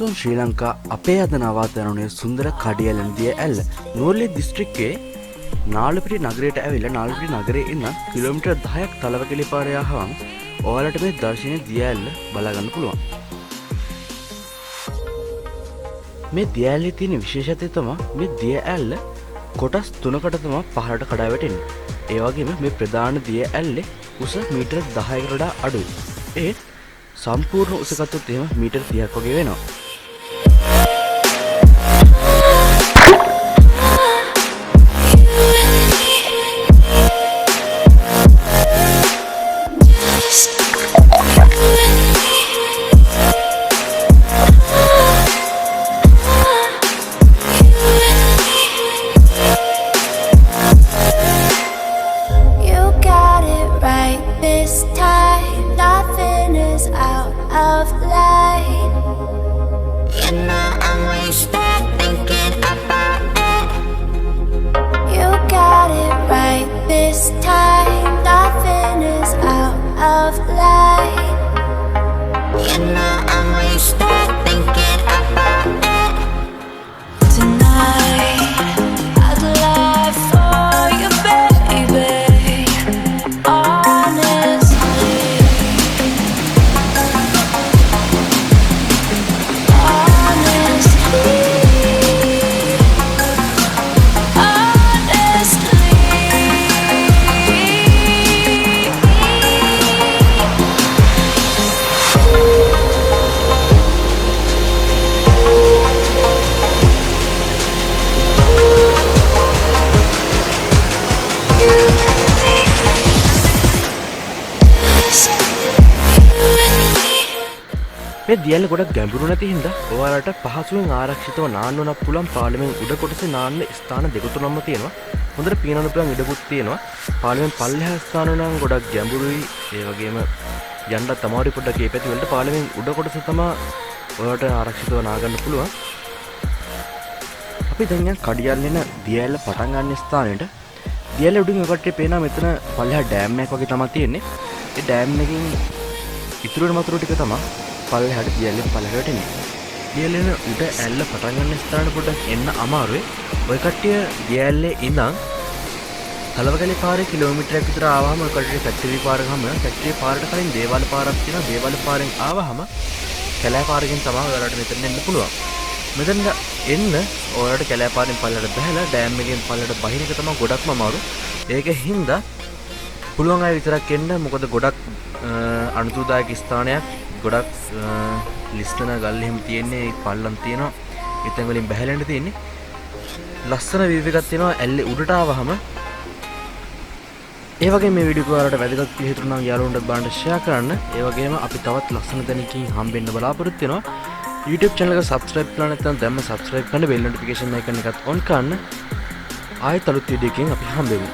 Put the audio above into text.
Southern Sri Lanka අපේ අද නවාතැනුනේ සුන්දර කඩියලැන්දිය ඇල්ල නුවරඑළිය දිස්ත්‍රික්කයේ නාලපිටිය නගරයට ඇවිල්ලා නාලපිටිය නගරයේ ඉන්න කිලෝමීටර් 10ක් තලවකැලි පාරේ ආවම ඔයාලට මේ දර්ශනීය දිය ඇල්ල බලා ගන්න පුළුවන්. මේ දිය ඇල්ලේ තියෙන විශේෂත්වය තමයි මේ දිය ඇල්ල කොටස් 3කට තමයි පහළට කඩා වැටෙන්නේ. ඒ වගේම මේ ප්‍රධාන දිය ඇල්ලේ උස මීටර 10කට වඩා අඩුයි. ඒ සම්පූර්ණ උස ගත්තොත් එහෙම මීටර 30ක් වගේ වෙනවා. මේ දියැල්ල ගොඩක් ගැඹුරු නැති හින්දා ඔයාලට පහසුවෙන් ආරක්ෂිතව නාන්න උනක් පුළුවන් පාලමෙන් උඩ කොටසේ නාන්න ස්ථාන දෙක තුනක්ම තියෙනවා. හොඳට පීනන්න පුළුවන් ඉඩකුත් තියෙනවා. පාලමෙන් පල්ලෙහා ස්ථාන නම් ගොඩක් ගැඹුරුයි. ඒ වගේම යන්නත් අමාරුයි පොඩ්ඩක් ඒ පැති වලට. පාලමෙන් උඩ කොටසේ තමයි ඔයාලට ආරක්ෂිතව නාගන්න පුළුවන්. අපි දැන් යන් කඩියල්ලෙන දියැල්ල පටන් ගන්න ස්ථානෙට දියැල්ල උඩින් ඔකට පේනවා මෙතන පල්ලෙහා ඩෑම් එකක් වගේ තමයි තියෙන්නේ. ඒ ඩෑම් එකකින් ඉතුරු වෙන වතුර ටික තමයි පල්ලෙහාට දියැල්ලෙන් පල්ලෙහාට වැටෙන්නේ. දියැල්ලෙන උඩ ඇල්ල පටන් ගන්න ස්ථානට පොඩ්ඩක් එන්න අමාරුයි. ඔය කට්ටිය දියැල්ලේ ඉඳන් තලවකැලි පාරේ කිලෝමීටරයක් විතර ආවම ඔය කට්ටිය ෆැක්ටරි පාර ගම ෆැක්ටරි පාරට කලින් දේවාල පාරක් තියෙනවා. දේවාල පාරෙන් ආවහම කැලෑ පාරකින් තමයි ඔයාලට මෙතන එන්න පුළුවන්. මෙතන එන්න ඔයාලට කැලෑ පාරෙන් පල්ලෙහාට බහැලා ඩෑම් එකෙන් පල්ලෙහාට බහින එක තමයි ගොඩක්ම අමාරු. ඒකෙන් හින්දා පුළුවන් අය විතරක් එන්න. මොකද ගොඩක් අනුතුරුදායක ස්ථානයක්. ගොඩක් ලිස්ටන ගල් එහෙම තියෙන්නේ, පල්ලම් තියෙනවා. ඉතින් වලින් බහැලෙන්න තියෙන්නේ. ලස්සන view එකක් තියෙනවා ඇල්ලේ උඩට ආවහම. ඒ වගේ මේ වීඩියෝ එක ඔයාලට වැදගත් කියලා හිතුණා නම් යාළුවන්ට බලන්න share කරන්න. ඒ වගේම අපි තවත් ලස්සන දැනකින් හම්බෙන්න බලාපොරොත්තු වෙනවා. YouTube channel එක subscribe කරලා නැත්නම් දැම්ම subscribe කරන්න bell notification icon එකත් on කරන්න. ආයෙත් අලුත් වීඩියෝ එකකින් අපි හම්බෙමු.